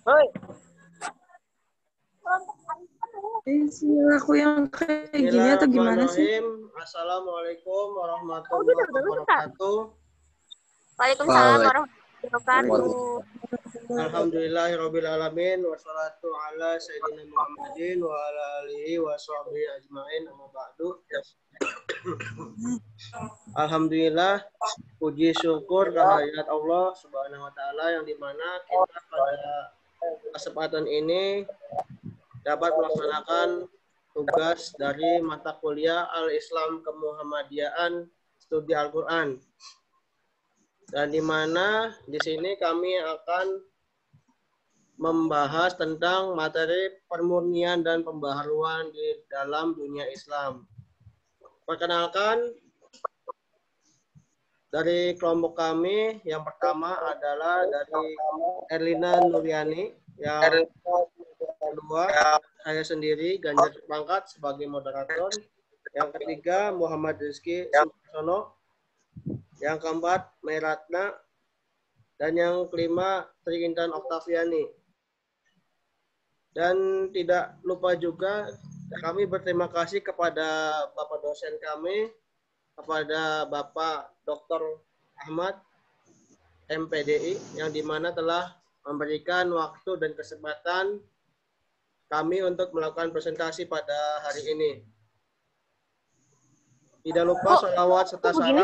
Hoi. Aku yang kayak gini atau gimana sih? Assalamualaikum warahmatullahi wabarakatuh. Waalaikumsalam warahmatullahi wabarakatuh. Alhamdulillahirabbil alamin wassalatu ala sayyidina Muhammadin wa ala alihi wa sahbihi ajmain amma ba'du. Alhamdulillah, puji syukur kehadirat Allah Subhanahu wa taala yang dimana kita pada kesempatan ini dapat melaksanakan tugas dari mata kuliah Al-Islam Kemuhammadiyaan Studi Al-Qur'an. Dan di mana di sini kami akan membahas tentang materi permurnian dan pembaharuan di dalam dunia Islam. Perkenalkan, dari kelompok kami yang pertama adalah dari Erlina Nuryani, yang kedua saya sendiri Ganjar Pangkat sebagai moderator, yang ketiga Muhammad Rizky Sumarsono, yang keempat Meratna, dan yang kelima Tri Intan Oktaviani. Dan tidak lupa juga kami berterima kasih kepada Bapak dosen kami, kepada Bapak Dr. Ahmad MPDI, yang dimana telah memberikan waktu dan kesempatan kami untuk melakukan presentasi pada hari ini. Tidak lupa sholawat serta salam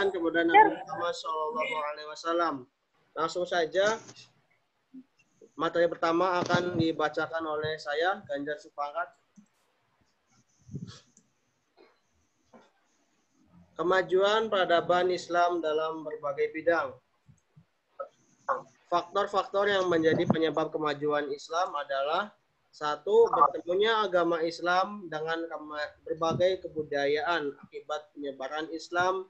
kepada Nabi Muhammad SAW. Langsung saja, materi pertama akan dibacakan oleh saya, Ganjar Supangkat. Kemajuan peradaban Islam dalam berbagai bidang. Faktor-faktor yang menjadi penyebab kemajuan Islam adalah: satu, bertemunya agama Islam dengan berbagai kebudayaan akibat penyebaran Islam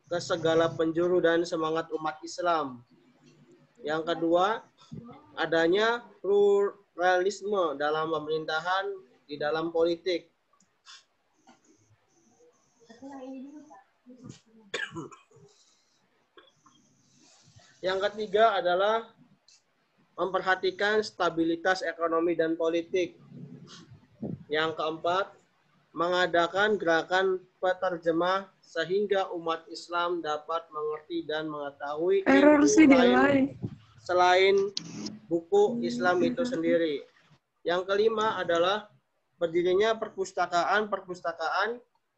ke segala penjuru dan semangat umat Islam. Yang kedua, adanya pluralisme dalam pemerintahan di dalam politik. Yang ketiga adalah memperhatikan stabilitas ekonomi dan politik. Yang keempat, mengadakan gerakan penerjemah sehingga umat Islam dapat mengerti dan mengetahui selain buku Islam itu sendiri. Yang kelima adalah berdirinya perpustakaan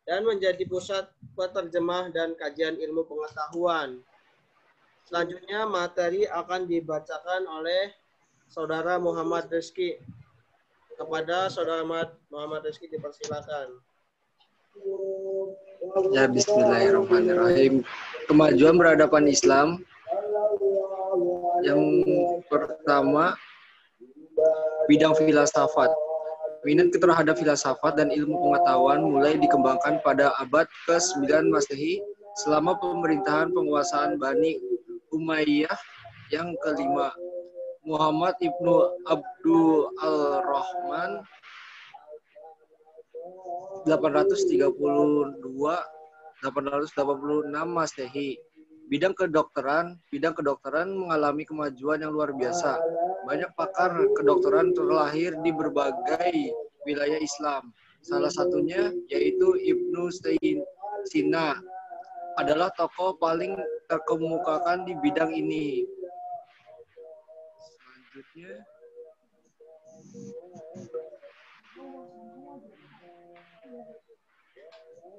dan menjadi pusat penerjemah dan kajian ilmu pengetahuan. Selanjutnya materi akan dibacakan oleh Saudara Muhammad Rizky. Kepada Saudara Muhammad Rizky dipersilakan. Ya, bismillahirrahmanirrahim. Kemajuan peradaban Islam. Yang pertama, bidang filsafat. Minat terhadap filsafat dan ilmu pengetahuan mulai dikembangkan pada abad ke-9 Masehi selama pemerintahan penguasaan Bani Umayyah yang kelima. Muhammad Ibnu Abdul Al-Rahman 832-886 Masehi. Bidang kedokteran mengalami kemajuan yang luar biasa. Banyak pakar kedokteran terlahir di berbagai wilayah Islam. Salah satunya yaitu Ibnu Sina adalah tokoh paling terkemukakan di bidang ini. Selanjutnya,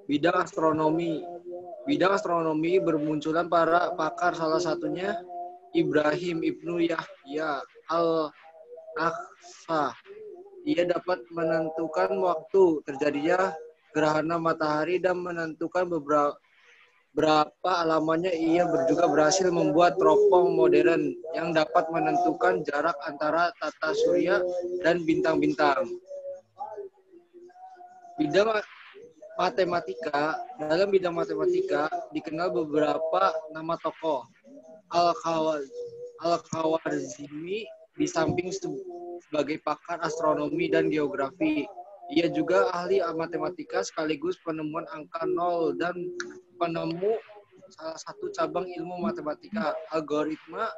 bidang astronomi. Bidang astronomi bermunculan para pakar, salah satunya Ibrahim Ibnu Yahya Al-Akhsa. Ia dapat menentukan waktu terjadinya gerhana matahari dan menentukan berapa lamanya. Ia juga berhasil membuat teropong modern yang dapat menentukan jarak antara tata surya dan bintang-bintang. Bidang matematika. Dalam bidang matematika dikenal beberapa nama tokoh. Al-Khawarizmi di samping sebagai pakar astronomi dan geografi, ia juga ahli matematika sekaligus penemuan angka nol dan penemu salah satu cabang ilmu matematika, algoritma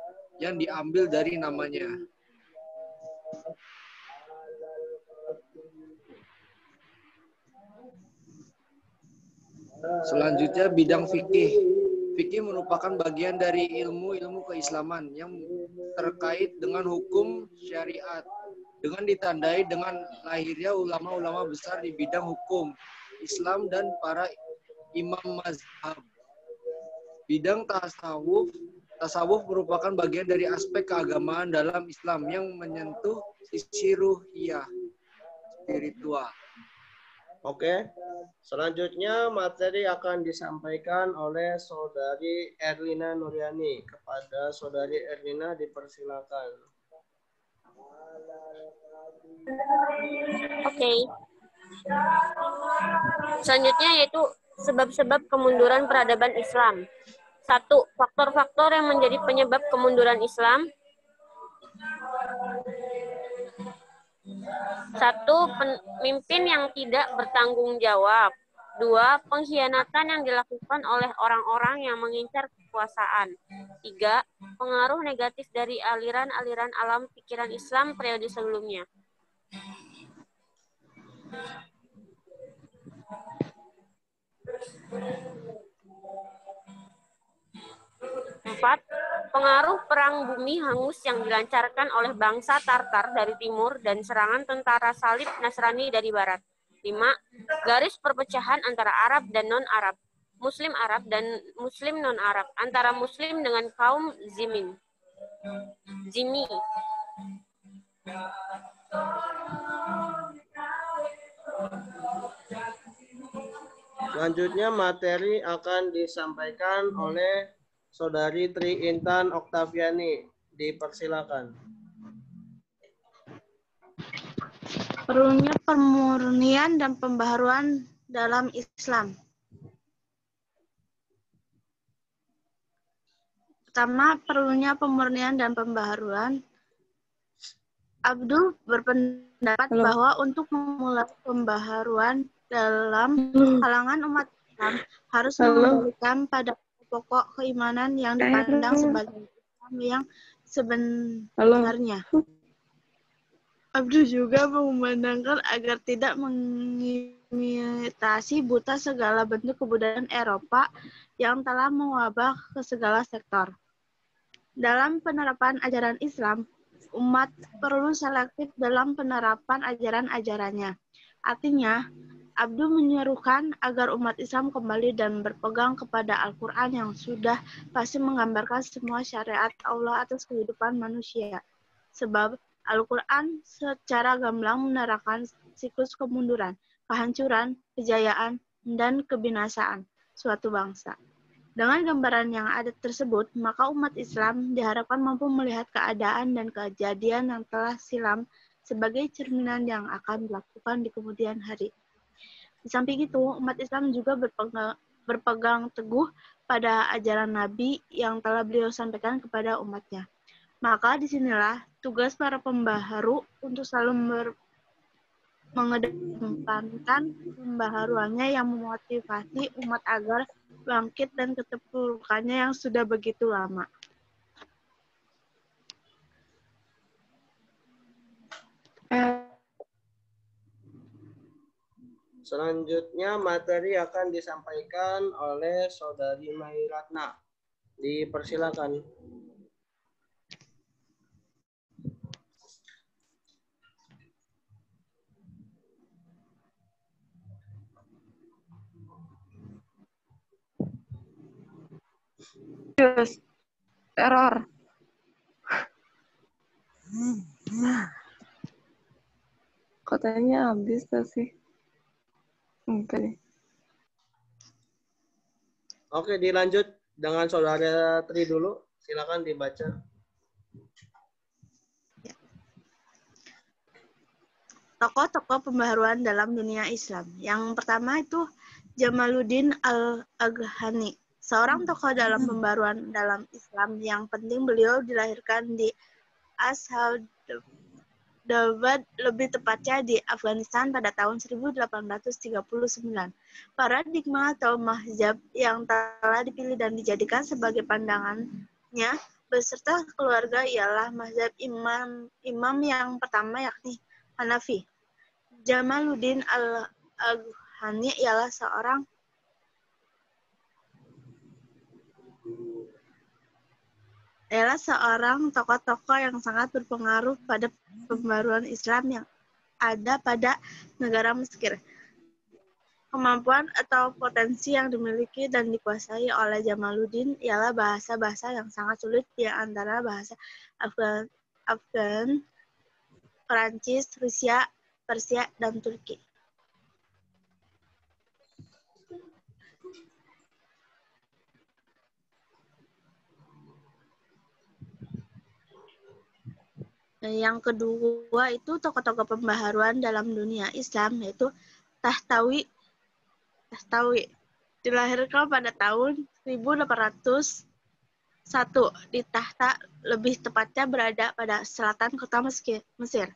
yang diambil dari namanya. Selanjutnya bidang fikih. Fikih merupakan bagian dari ilmu-ilmu keislaman yang terkait dengan hukum syariat, dengan ditandai dengan lahirnya ulama-ulama besar di bidang hukum Islam dan para imam mazhab. Bidang tasawuf merupakan bagian dari aspek keagamaan dalam Islam yang menyentuh sisi ruhiyah, spiritual. Oke, selanjutnya materi akan disampaikan oleh Saudari Erlina Nuryani. Kepada Saudari Erlina dipersilakan. Oke. Selanjutnya yaitu sebab-sebab kemunduran peradaban Islam. 1. Faktor-faktor yang menjadi penyebab kemunduran Islam. 1. Pemimpin yang tidak bertanggung jawab. 2. Pengkhianatan yang dilakukan oleh orang-orang yang mengincar kekuasaan. 3. Pengaruh negatif dari aliran-aliran alam pikiran Islam periode sebelumnya. 4. Pengaruh perang bumi hangus yang dilancarkan oleh bangsa Tartar dari timur dan serangan tentara salib Nasrani dari barat. 5. Garis perpecahan antara Arab dan non-Arab, Muslim Arab dan Muslim non-Arab, antara Muslim dengan kaum Zimmi. Selanjutnya materi akan disampaikan oleh Saudari Tri Intan Oktaviani. Dipersilakan. Perlunya pemurnian dan pembaharuan dalam Islam. Pertama, perlunya pemurnian dan pembaharuan. Abdul berpendapat bahwa untuk memulai pembaharuan dalam kalangan umat Islam harus mengembalikan pada pokok keimanan yang dipandang sebagai Islam yang sebenarnya. Abdul juga memandangkan agar tidak mengimitasi buta segala bentuk kebudayaan Eropa yang telah mewabah ke segala sektor. Dalam penerapan ajaran Islam, umat perlu selektif dalam penerapan ajaran-ajarannya. Artinya, Abdul menyerukan agar umat Islam kembali dan berpegang kepada Al-Quran yang sudah pasti menggambarkan semua syariat Allah atas kehidupan manusia. Sebab Al-Quran secara gamblang menerangkan siklus kemunduran, kehancuran, kejayaan, dan kebinasaan suatu bangsa. Dengan gambaran yang ada tersebut, maka umat Islam diharapkan mampu melihat keadaan dan kejadian yang telah silam sebagai cerminan yang akan dilakukan di kemudian hari. Di samping itu, umat Islam juga berpegang teguh pada ajaran Nabi yang telah beliau sampaikan kepada umatnya. Maka disinilah tugas para pembaharu untuk selalu mengedepankan pembaharuannya yang memotivasi umat agar bangkit dan keterpurukannya yang sudah begitu lama. Selanjutnya materi akan disampaikan oleh Saudari Mairatna. Dipersilakan. Error. Katanya habis gak sih? Enggak deh. Oke, dilanjut dengan Saudara Tri dulu. Silakan dibaca. Tokoh-tokoh pembaharuan dalam dunia Islam. Yang pertama itu Jamaluddin Al-Aghani. Seorang tokoh dalam pembaruan dalam Islam yang penting. Beliau dilahirkan di Daud, lebih tepatnya di Afghanistan pada tahun 1839. Paradigma atau mazhab yang telah dipilih dan dijadikan sebagai pandangannya beserta keluarga ialah mazhab imam yang pertama yakni Hanafi. Jamaluddin al-Afghani ialah seorang tokoh-tokoh yang sangat berpengaruh pada pembaruan Islam yang ada pada negara Mesir. Kemampuan atau potensi yang dimiliki dan dikuasai oleh Jamaluddin ialah bahasa-bahasa yang sangat sulit di antara bahasa Afgan, Perancis, Rusia, Persia, dan Turki. Yang kedua itu tokoh-tokoh pembaharuan dalam dunia Islam, yaitu Tahtawi dilahirkan pada tahun 1801 di Tahta, lebih tepatnya berada pada selatan kota Mesir.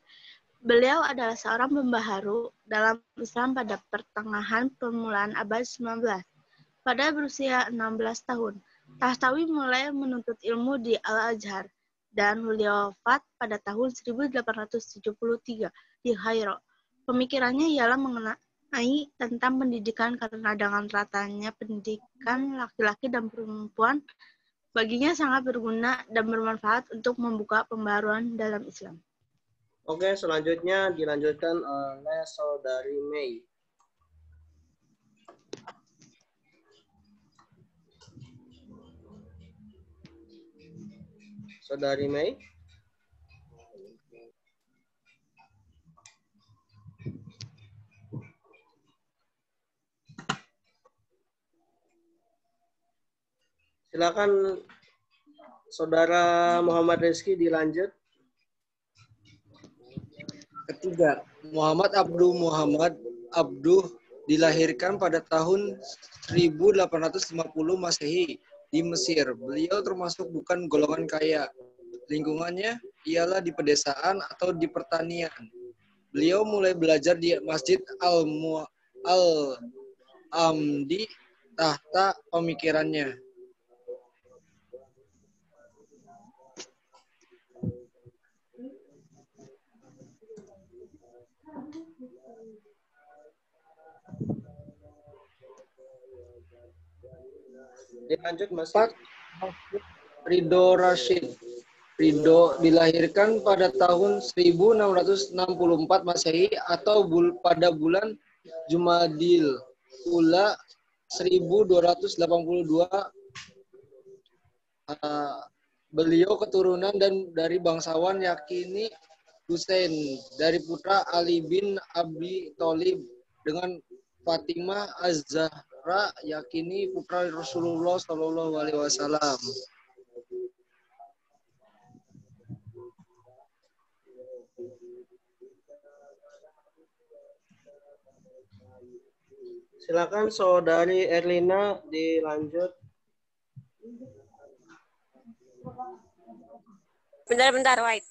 Beliau adalah seorang pembaharu dalam Islam pada pertengahan permulaan abad 19. Pada berusia 16 tahun, Tahtawi mulai menuntut ilmu di Al-Azhar dan beliau wafat pada tahun 1873 di Kairo. Pemikirannya ialah mengenai tentang pendidikan karena dengan ratanya pendidikan laki-laki dan perempuan baginya sangat berguna dan bermanfaat untuk membuka pembaruan dalam Islam. Oke, selanjutnya dilanjutkan oleh Saudari Mei. Saudari Mei. Silakan Saudara Muhammad Rizky dilanjut. Ketiga, Muhammad Abduh dilahirkan pada tahun 1850 Masehi di Mesir. Beliau termasuk bukan golongan kaya. Lingkungannya ialah di pedesaan atau di pertanian. Beliau mulai belajar di Masjid Al-Amdi tahta pemikirannya. Dilanjut Mas. Ridho Rashid. Ridho dilahirkan pada tahun 1664 Masehi atau pada bulan Jumadil Ula 1282. Beliau keturunan dan dari bangsawan yakini Husain dari putra Ali bin Abi Thalib dengan Fatimah Az-Zahra yakini putra Rasulullah Shallallahu Alaihi Wasallam. Silakan Saudari Erlina dilanjut. Bentar, White.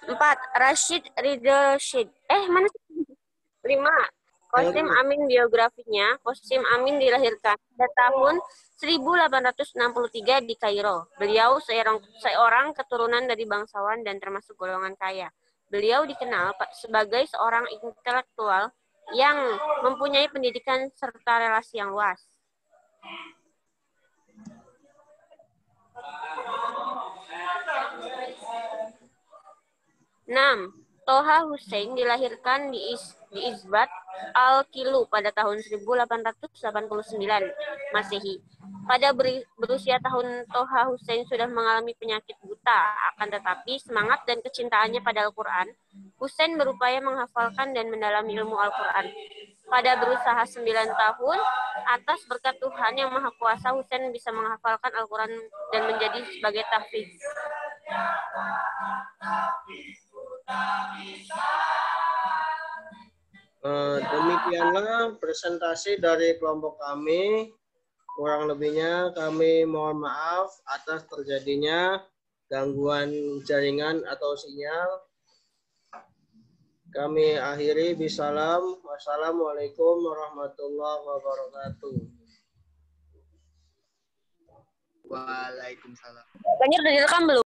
Empat, Rashid Ridho Shid. Mana sih? 5. Qasim Amin biografinya. Qasim Amin dilahirkan pada tahun 1863 di Kairo. Beliau seorang keturunan dari bangsawan dan termasuk golongan kaya. Beliau dikenal sebagai seorang intelektual yang mempunyai pendidikan serta relasi yang luas. 6. Toha Hussein dilahirkan di Isbat Al-Kilu pada tahun 1889 Masehi. Pada berusia tahun, Toha Hussein sudah mengalami penyakit buta. Akan tetapi semangat dan kecintaannya pada Al-Quran, Hussein berupaya menghafalkan dan mendalami ilmu Al-Quran. Pada berusaha 9 tahun, atas berkat Tuhan yang Maha Kuasa, Hussein bisa menghafalkan Al-Quran dan menjadi sebagai tahfiz. Demikianlah presentasi dari kelompok kami. Kurang lebihnya kami mohon maaf atas terjadinya gangguan jaringan atau sinyal. Kami akhiri bisalam. Wassalamualaikum warahmatullahi wabarakatuh. Waalaikumsalam. Banyak udah direkam belum?